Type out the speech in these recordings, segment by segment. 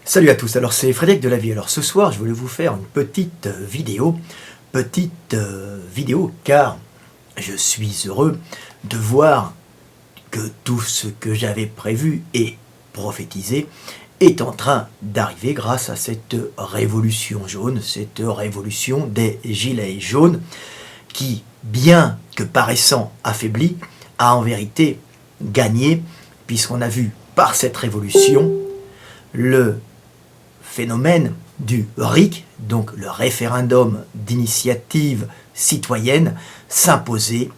Salut à tous, alors c'est Frédéric de la Vie. Alors ce soir je voulais vous faire une petite vidéo car je suis heureux de voir que tout ce que j'avais prévu et prophétisé est en train d'arriver grâce à cette révolution jaune, cette révolution des gilets jaunes qui, bien que paraissant affaiblie, a en vérité gagné puisqu'on a vu par cette révolution le phénomène du RIC, donc le référendum d'initiative citoyenne, s'imposer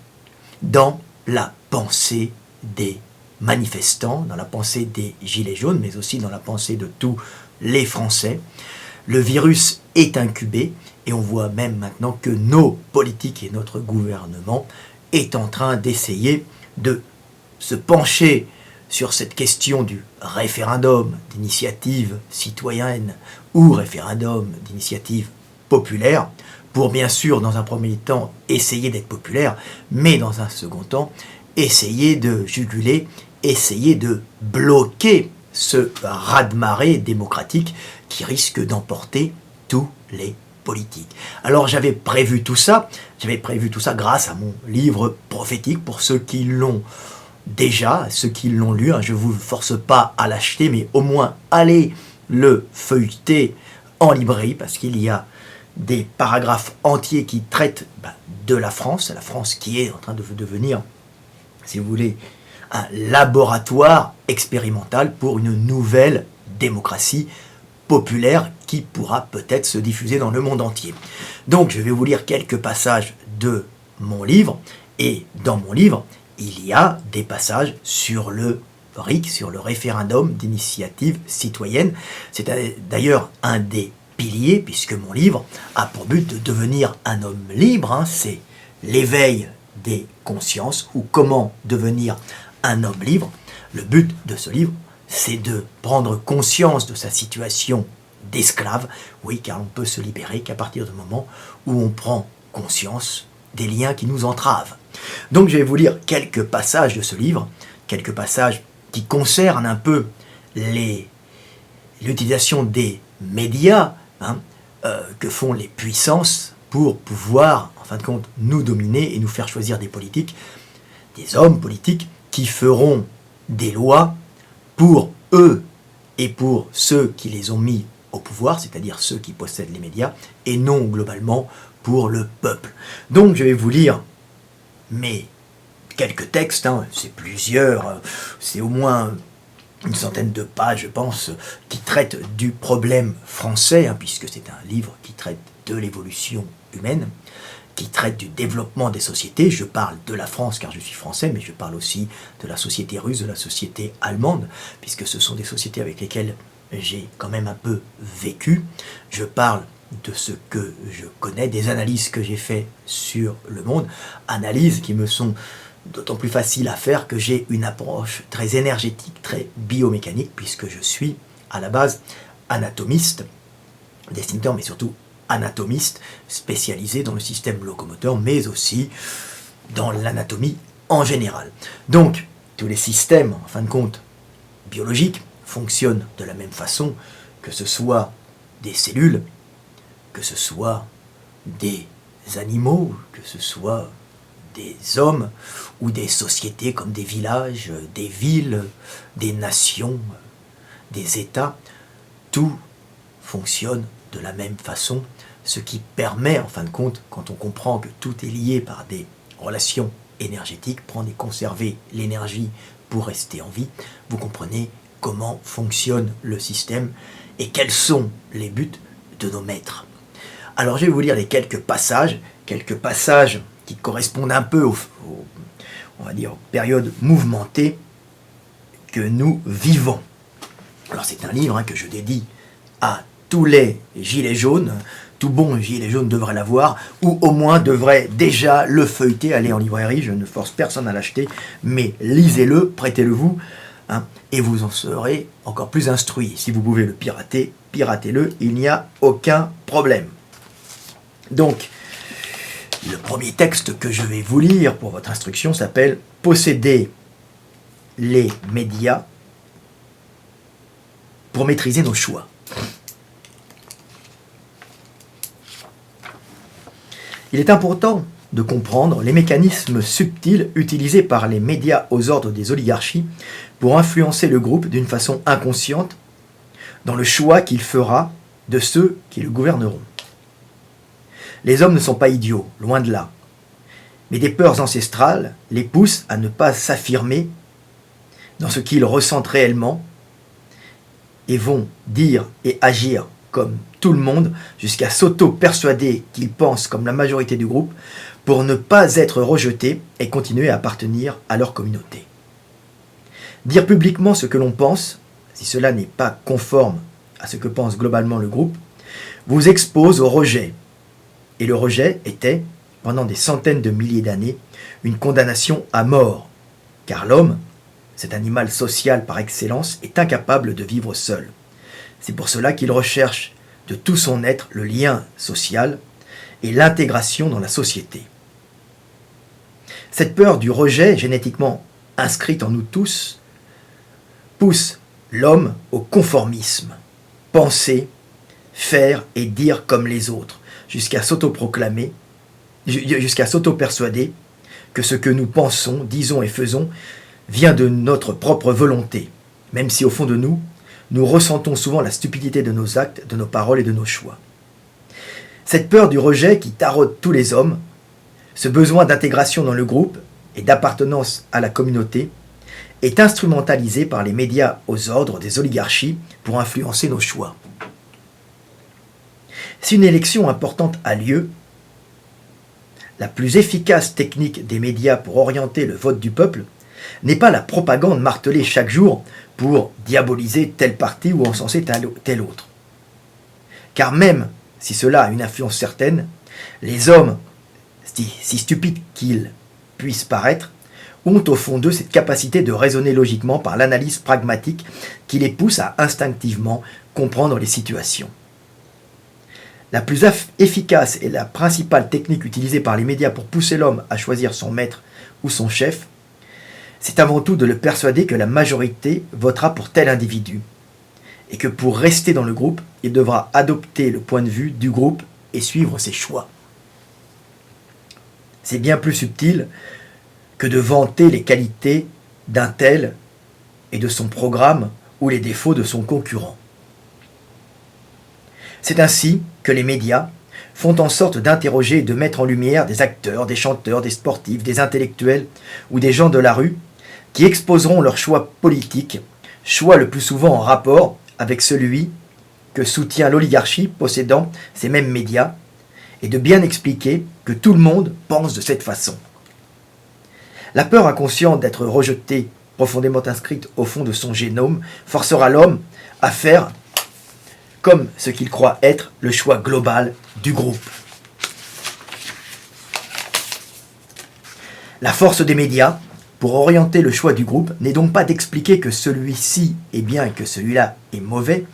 dans la pensée des manifestants, dans la pensée des gilets jaunes, mais aussi dans la pensée de tous les Français. Le virus est incubé et on voit même maintenant que nos politiques et notre gouvernement est en train d'essayer de se pencher sur cette question du référendum d'initiative citoyenne ou référendum d'initiative populaire, pour bien sûr, dans un premier temps, essayer d'être populaire, mais dans un second temps, essayer de juguler, essayer de bloquer ce raz-de-marée démocratique qui risque d'emporter tous les politiques. Alors j'avais prévu tout ça grâce à mon livre prophétique pour ceux qui l'ont déjà, ceux qui l'ont lu, je ne vous force pas à l'acheter, mais au moins allez le feuilleter en librairie, parce qu'il y a des paragraphes entiers qui traitent de la France qui est en train de devenir, si vous voulez, un laboratoire expérimental pour une nouvelle démocratie populaire qui pourra peut-être se diffuser dans le monde entier. Donc je vais vous lire quelques passages de mon livre, et dans mon livre, il y a des passages sur le RIC, sur le référendum d'initiative citoyenne. C'est d'ailleurs un des piliers, puisque mon livre a pour but de devenir un homme libre. C'est l'éveil des consciences, ou comment devenir un homme libre. Le but de ce livre, c'est de prendre conscience de sa situation d'esclave. Oui, car on peut se libérer qu'à partir du moment où on prend conscience des liens qui nous entravent. Donc je vais vous lire quelques passages de ce livre, quelques passages qui concernent un peu l'utilisation des médias que font les puissances pour pouvoir, en fin de compte, nous dominer et nous faire choisir des politiques, des hommes politiques qui feront des lois pour eux et pour ceux qui les ont mis au pouvoir, c'est-à-dire ceux qui possèdent les médias, et non globalement pour le peuple. Donc je vais vous lire quelques textes, c'est plusieurs, c'est au moins une centaine de pages, je pense, qui traitent du problème français, puisque c'est un livre qui traite de l'évolution humaine, qui traite du développement des sociétés. Je parle de la France car je suis français, mais je parle aussi de la société russe, de la société allemande, puisque ce sont des sociétés avec lesquelles j'ai quand même un peu vécu. Je parle de ce que je connais, des analyses que j'ai faites sur le monde, analyses qui me sont d'autant plus faciles à faire que j'ai une approche très énergétique, très biomécanique, puisque je suis à la base anatomiste, dessinateur, mais surtout anatomiste, spécialisé dans le système locomoteur, mais aussi dans l'anatomie en général. Donc, tous les systèmes, en fin de compte, biologiques, fonctionnent de la même façon, que ce soit des cellules, que ce soit des animaux, que ce soit des hommes ou des sociétés comme des villages, des villes, des nations, des États, tout fonctionne de la même façon, ce qui permet, en fin de compte, quand on comprend que tout est lié par des relations énergétiques, prendre et conserver l'énergie pour rester en vie, vous comprenez comment fonctionne le système et quels sont les buts de nos maîtres. Alors je vais vous lire les quelques passages qui correspondent un peu on va dire, aux périodes mouvementées que nous vivons. Alors c'est un livre que je dédie à tous les gilets jaunes. Tout bon gilet jaune devrait l'avoir, ou au moins devrait déjà le feuilleter, aller en librairie. Je ne force personne à l'acheter, mais lisez-le, prêtez-le-vous, et vous en serez encore plus instruit. Si vous pouvez le pirater, piratez-le, il n'y a aucun problème. Donc, le premier texte que je vais vous lire pour votre instruction s'appelle « Posséder les médias pour maîtriser nos choix ». Il est important de comprendre les mécanismes subtils utilisés par les médias aux ordres des oligarchies pour influencer le groupe d'une façon inconsciente dans le choix qu'il fera de ceux qui le gouverneront. Les hommes ne sont pas idiots, loin de là, mais des peurs ancestrales les poussent à ne pas s'affirmer dans ce qu'ils ressentent réellement et vont dire et agir comme tout le monde jusqu'à s'auto-persuader qu'ils pensent comme la majorité du groupe pour ne pas être rejetés et continuer à appartenir à leur communauté. Dire publiquement ce que l'on pense, si cela n'est pas conforme à ce que pense globalement le groupe, vous expose au rejet. Et le rejet était, pendant des centaines de milliers d'années, une condamnation à mort, car l'homme, cet animal social par excellence, est incapable de vivre seul. C'est pour cela qu'il recherche de tout son être le lien social et l'intégration dans la société. Cette peur du rejet, génétiquement inscrite en nous tous, pousse l'homme au conformisme, penser, faire et dire comme les autres, jusqu'à s'auto-proclamer, jusqu'à s'auto-persuader que ce que nous pensons, disons et faisons vient de notre propre volonté, même si au fond de nous, nous ressentons souvent la stupidité de nos actes, de nos paroles et de nos choix. Cette peur du rejet qui taraude tous les hommes, ce besoin d'intégration dans le groupe et d'appartenance à la communauté, est instrumentalisé par les médias aux ordres des oligarchies pour influencer nos choix. Si une élection importante a lieu, la plus efficace technique des médias pour orienter le vote du peuple n'est pas la propagande martelée chaque jour pour diaboliser tel parti ou encenser tel autre. Car même si cela a une influence certaine, les hommes, si stupides qu'ils puissent paraître, ont au fond d'eux cette capacité de raisonner logiquement par l'analyse pragmatique qui les pousse à instinctivement comprendre les situations. La plus efficace et la principale technique utilisée par les médias pour pousser l'homme à choisir son maître ou son chef, c'est avant tout de le persuader que la majorité votera pour tel individu et que pour rester dans le groupe, il devra adopter le point de vue du groupe et suivre ses choix. C'est bien plus subtil que de vanter les qualités d'un tel et de son programme ou les défauts de son concurrent. C'est ainsi que les médias font en sorte d'interroger et de mettre en lumière des acteurs, des chanteurs, des sportifs, des intellectuels ou des gens de la rue qui exposeront leurs choix politiques, choix le plus souvent en rapport avec celui que soutient l'oligarchie possédant ces mêmes médias, et de bien expliquer que tout le monde pense de cette façon. La peur inconsciente d'être rejeté, profondément inscrite au fond de son génome, forcera l'homme à faire comme ce qu'il croit être le choix global du groupe. La force des médias, pour orienter le choix du groupe, n'est donc pas d'expliquer que celui-ci est bien et que celui-là est mauvais,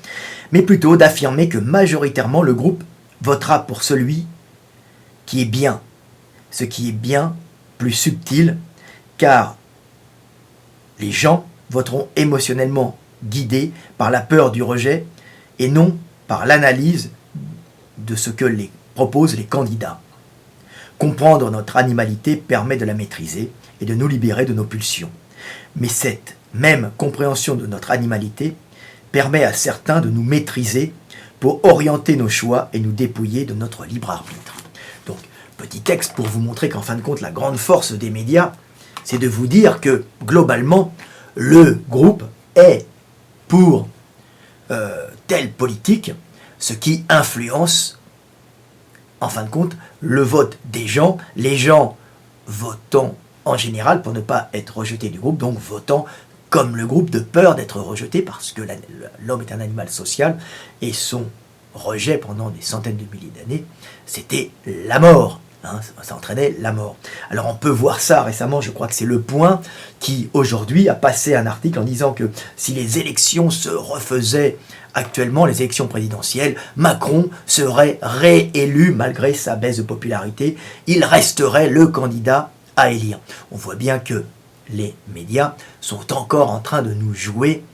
mais plutôt d'affirmer que majoritairement le groupe votera pour celui qui est bien, ce qui est bien plus subtil, car les gens voteront émotionnellement guidés par la peur du rejet et non par l'analyse de ce que les proposent les candidats. Comprendre notre animalité permet de la maîtriser et de nous libérer de nos pulsions. Mais cette même compréhension de notre animalité permet à certains de nous maîtriser pour orienter nos choix et nous dépouiller de notre libre arbitre. Donc, petit texte pour vous montrer qu'en fin de compte, la grande force des médias, c'est de vous dire que, globalement, le groupe est pour telle politique, ce qui influence, en fin de compte, le vote des gens, les gens votant en général pour ne pas être rejetés du groupe, donc votant comme le groupe de peur d'être rejeté parce que l'homme est un animal social et son rejet pendant des centaines de milliers d'années, c'était la mort. Ça entraînait la mort. Alors on peut voir ça récemment, je crois que c'est Le Point qui aujourd'hui a passé un article en disant que si les élections se refaisaient actuellement, les élections présidentielles, Macron serait réélu malgré sa baisse de popularité, il resterait le candidat à élire. On voit bien que les médias sont encore en train de nous jouer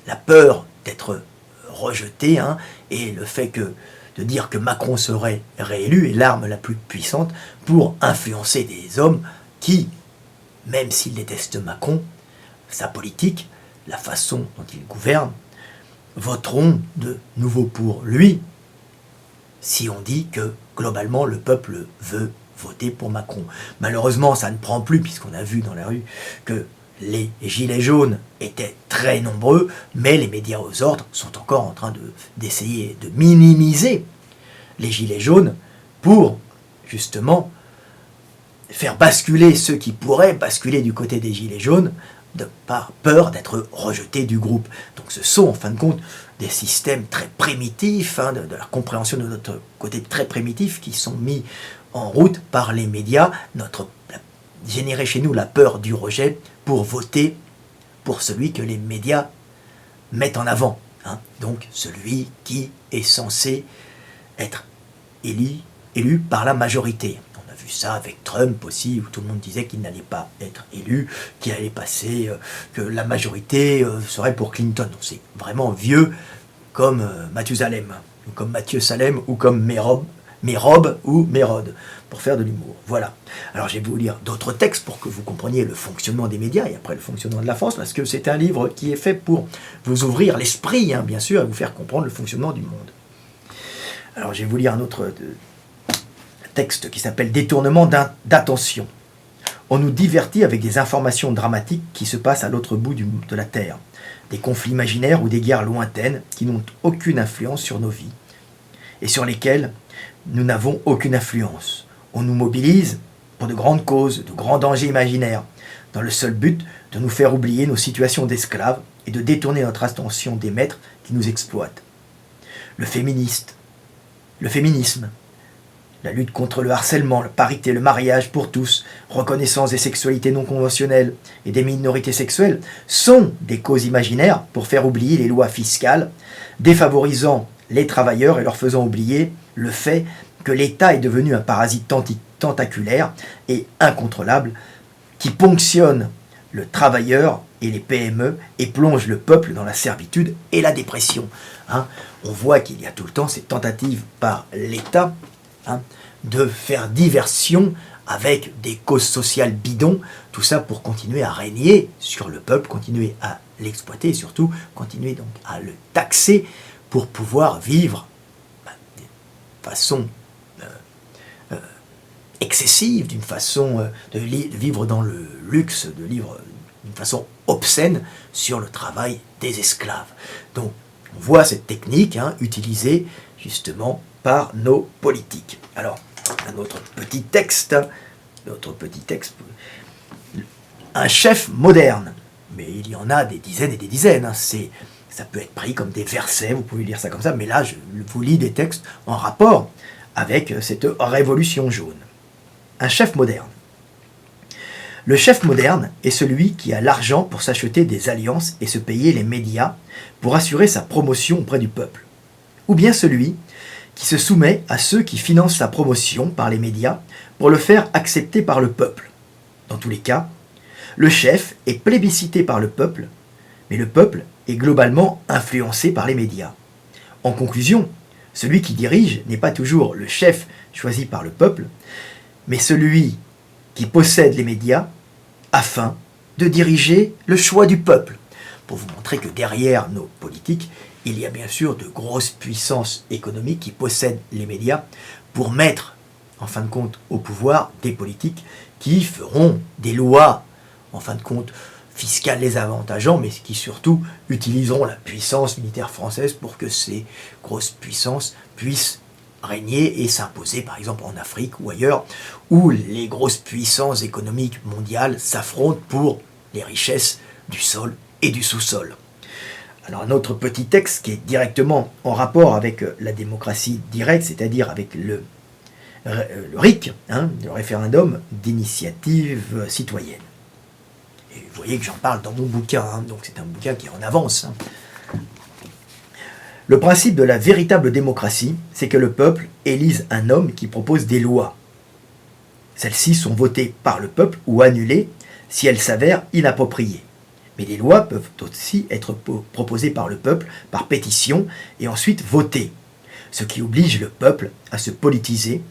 la peur d'être rejetés et le fait que de dire que Macron serait réélu est l'arme la plus puissante pour influencer des hommes qui, même s'ils détestent Macron, sa politique, la façon dont il gouverne, voteront de nouveau pour lui si on dit que globalement le peuple veut voter pour Macron. Malheureusement, ça ne prend plus puisqu'on a vu dans la rue que les gilets jaunes étaient très nombreux, mais les médias aux ordres sont encore en train d'essayer de minimiser les gilets jaunes pour justement faire basculer ceux qui pourraient basculer du côté des gilets jaunes par peur d'être rejetés du groupe. Donc ce sont en fin de compte des systèmes très primitifs, de la compréhension de notre côté très primitif qui sont mis en route par les médias, générer chez nous la peur du rejet pour voter pour celui que les médias mettent en avant. Donc celui qui est censé être élu par la majorité. On a vu ça avec Trump aussi, où tout le monde disait qu'il n'allait pas être élu, qu'il allait passer, que la majorité serait pour Clinton. Donc c'est vraiment vieux comme Mathusalem, ou comme Mathieu Salem, ou comme Mérobe ou Mérode, pour faire de l'humour. Voilà. Alors je vais vous lire d'autres textes pour que vous compreniez le fonctionnement des médias et après le fonctionnement de la France, parce que c'est un livre qui est fait pour vous ouvrir l'esprit, bien sûr, et vous faire comprendre le fonctionnement du monde. Alors je vais vous lire un autre texte qui s'appelle « Détournement d'attention ». On nous divertit avec des informations dramatiques qui se passent à l'autre bout de la Terre, des conflits imaginaires ou des guerres lointaines qui n'ont aucune influence sur nos vies et sur lesquelles nous n'avons aucune influence. On nous mobilise pour de grandes causes, de grands dangers imaginaires, dans le seul but de nous faire oublier nos situations d'esclaves et de détourner notre attention des maîtres qui nous exploitent. Le féminisme, la lutte contre le harcèlement, la parité, le mariage pour tous, reconnaissance des sexualités non conventionnelles et des minorités sexuelles sont des causes imaginaires pour faire oublier les lois fiscales, défavorisant les travailleurs et leur faisant oublier le fait que l'État est devenu un parasite tentaculaire et incontrôlable qui ponctionne le travailleur et les PME et plonge le peuple dans la servitude et la dépression. On voit qu'il y a tout le temps ces tentatives par l'État de faire diversion avec des causes sociales bidons, tout ça pour continuer à régner sur le peuple, continuer à l'exploiter et surtout continuer donc à le taxer pour pouvoir vivre de façon excessive, d'une façon de vivre dans le luxe, de vivre d'une façon obscène sur le travail des esclaves. Donc on voit cette technique utilisée justement par nos politiques. Alors, un autre petit texte, un chef moderne, mais il y en a des dizaines et des dizaines, ça peut être pris comme des versets, vous pouvez lire ça comme ça, mais là je vous lis des textes en rapport avec cette révolution jaune. Un chef moderne. Le chef moderne est celui qui a l'argent pour s'acheter des alliances et se payer les médias pour assurer sa promotion auprès du peuple. Ou bien celui qui se soumet à ceux qui financent sa promotion par les médias pour le faire accepter par le peuple. Dans tous les cas, le chef est plébiscité par le peuple, mais le peuple est globalement influencé par les médias. En conclusion, celui qui dirige n'est pas toujours le chef choisi par le peuple, mais celui qui possède les médias afin de diriger le choix du peuple. Pour vous montrer que derrière nos politiques, il y a bien sûr de grosses puissances économiques qui possèdent les médias pour mettre, en fin de compte, au pouvoir des politiques qui feront des lois, en fin de compte, fiscales les avantageant, mais qui surtout utiliseront la puissance militaire française pour que ces grosses puissances puissent régner et s'imposer, par exemple en Afrique ou ailleurs, où les grosses puissances économiques mondiales s'affrontent pour les richesses du sol et du sous-sol. Alors un autre petit texte qui est directement en rapport avec la démocratie directe, c'est-à-dire avec le RIC, le référendum d'initiative citoyenne. Et vous voyez que j'en parle dans mon bouquin, donc c'est un bouquin qui est en avance. Le principe de la véritable démocratie, c'est que le peuple élise un homme qui propose des lois. Celles-ci sont votées par le peuple ou annulées si elles s'avèrent inappropriées. Mais les lois peuvent aussi être proposées par le peuple, par pétition, et ensuite votées. ce qui oblige le peuple à se politiser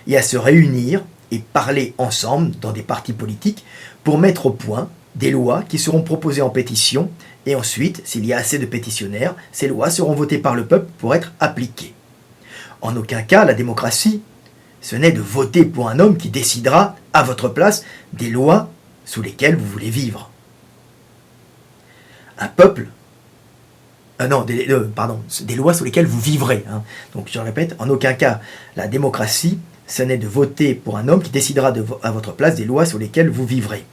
et à se réunir et parler ensemble dans des partis politiques pour mettre au point des lois qui seront proposées en pétition et ensuite, s'il y a assez de pétitionnaires, ces lois seront votées par le peuple pour être appliquées. En aucun cas, la démocratie, ce n'est de voter pour un homme qui décidera à votre place des lois sous lesquelles vous voulez vivre. Un peuple, des lois sous lesquelles vous vivrez. Donc je répète, en aucun cas, la démocratie, ce n'est de voter pour un homme qui décidera à votre place des lois sur lesquelles vous vivrez.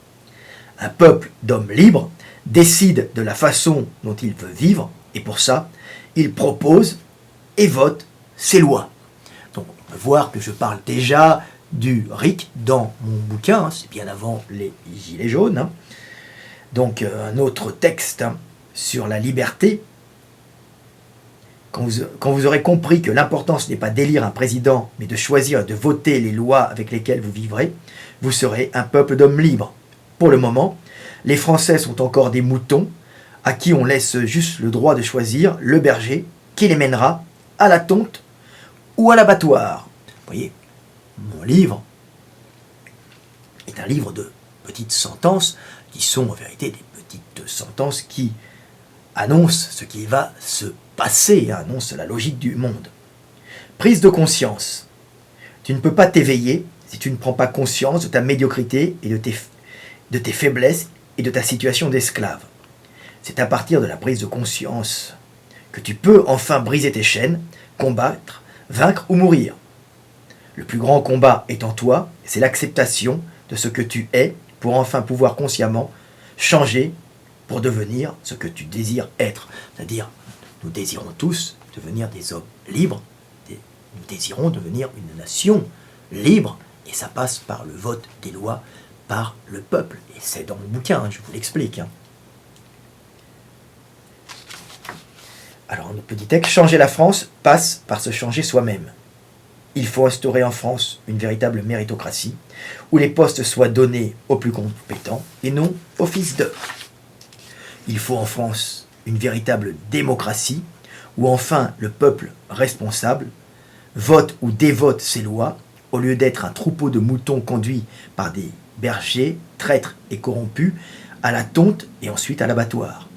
Un peuple d'hommes libres décide de la façon dont il veut vivre, et pour ça, il propose et vote ses lois. Donc on peut voir que je parle déjà du RIC dans mon bouquin, c'est bien avant les Gilets jaunes. Donc un autre texte sur la liberté. Quand vous aurez compris que l'important ce n'est pas d'élire un président, mais de choisir et de voter les lois avec lesquelles vous vivrez, vous serez un peuple d'hommes libres. Pour le moment, les Français sont encore des moutons à qui on laisse juste le droit de choisir le berger qui les mènera à la tonte ou à l'abattoir. Vous voyez, mon livre est un livre de petites sentences qui sont en vérité des petites sentences qui annoncent ce qui va se passer, annoncent la logique du monde. Prise de conscience. Tu ne peux pas t'éveiller si tu ne prends pas conscience de ta médiocrité et de tes faiblesses et de ta situation d'esclave. C'est à partir de la prise de conscience que tu peux enfin briser tes chaînes, combattre, vaincre ou mourir. Le plus grand combat est en toi, c'est l'acceptation de ce que tu es pour enfin pouvoir consciemment changer pour devenir ce que tu désires être. C'est-à-dire, nous désirons tous devenir des hommes libres, nous désirons devenir une nation libre, et ça passe par le vote des lois par le peuple. Et c'est dans mon bouquin, je vous l'explique. Alors, notre petit texte, changer la France passe par se changer soi-même. Il faut instaurer en France une véritable méritocratie, où les postes soient donnés aux plus compétents et non aux fils d'eux. Il faut en France une véritable démocratie, où enfin le peuple responsable vote ou dévote ses lois, au lieu d'être un troupeau de moutons conduits par des bergers, traîtres et corrompus, à la tonte et ensuite à l'abattoir.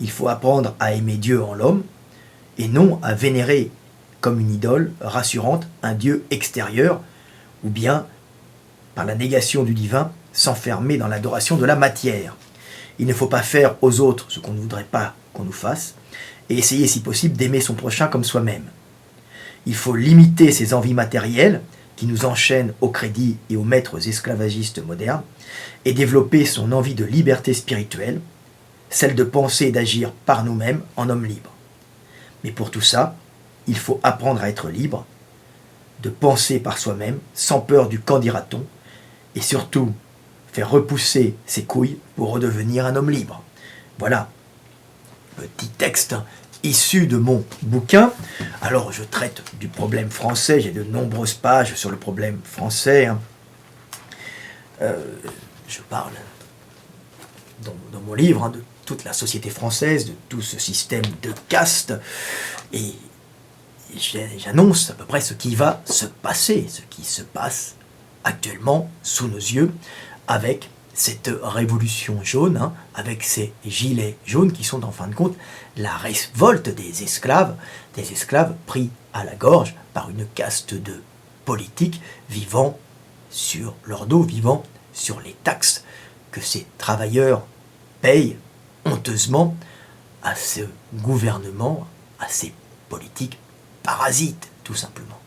Il faut apprendre à aimer Dieu en l'homme, et non à vénérer comme une idole rassurante un Dieu extérieur, ou bien, par la négation du divin, s'enfermer dans l'adoration de la matière. Il ne faut pas faire aux autres ce qu'on ne voudrait pas qu'on nous fasse, et essayer si possible d'aimer son prochain comme soi-même. Il faut limiter ses envies matérielles, qui nous enchaînent au crédit et aux maîtres esclavagistes modernes, et développer son envie de liberté spirituelle, celle de penser et d'agir par nous-mêmes en hommes libres. Mais pour tout ça, il faut apprendre à être libre, de penser par soi-même, sans peur du qu'en dira-t-on, et surtout faire repousser ses couilles pour redevenir un homme libre. Voilà, petit texte issu de mon bouquin. Alors, je traite du problème français, j'ai de nombreuses pages sur le problème français. Je parle dans mon livre de toute la société française, de tout ce système de caste, et j'annonce à peu près ce qui va se passer, ce qui se passe actuellement sous nos yeux avec cette révolution jaune, avec ces gilets jaunes qui sont en fin de compte la révolte des esclaves pris à la gorge par une caste de politiques vivant sur leur dos, vivant sur les taxes que ces travailleurs payent honteusement à ce gouvernement, à ces politiques parasites, tout simplement.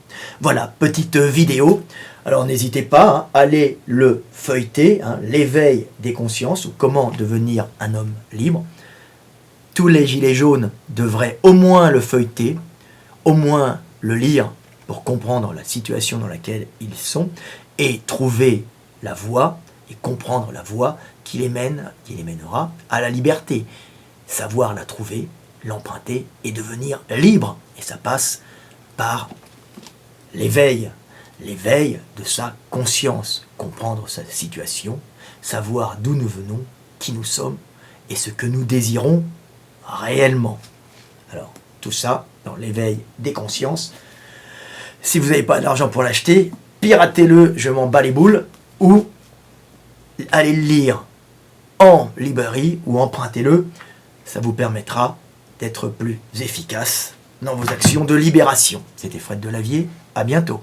Voilà, petite vidéo. Alors n'hésitez pas, allez le feuilleter, l'éveil des consciences, ou comment devenir un homme libre. Tous les gilets jaunes devraient au moins le feuilleter, au moins le lire pour comprendre la situation dans laquelle ils sont, et trouver la voie, et comprendre la voie qui les mènera à la liberté. Savoir la trouver, l'emprunter et devenir libre. Et ça passe par l'éveil de sa conscience, comprendre sa situation, savoir d'où nous venons, qui nous sommes et ce que nous désirons réellement. Alors, tout ça dans l'éveil des consciences Si vous n'avez pas d'argent pour l'acheter, piratez-le, je m'en bats les boules, ou allez le lire en librairie ou empruntez-le. Ça vous permettra d'être plus efficace dans vos actions de libération. C'était Fred Delavier, à bientôt.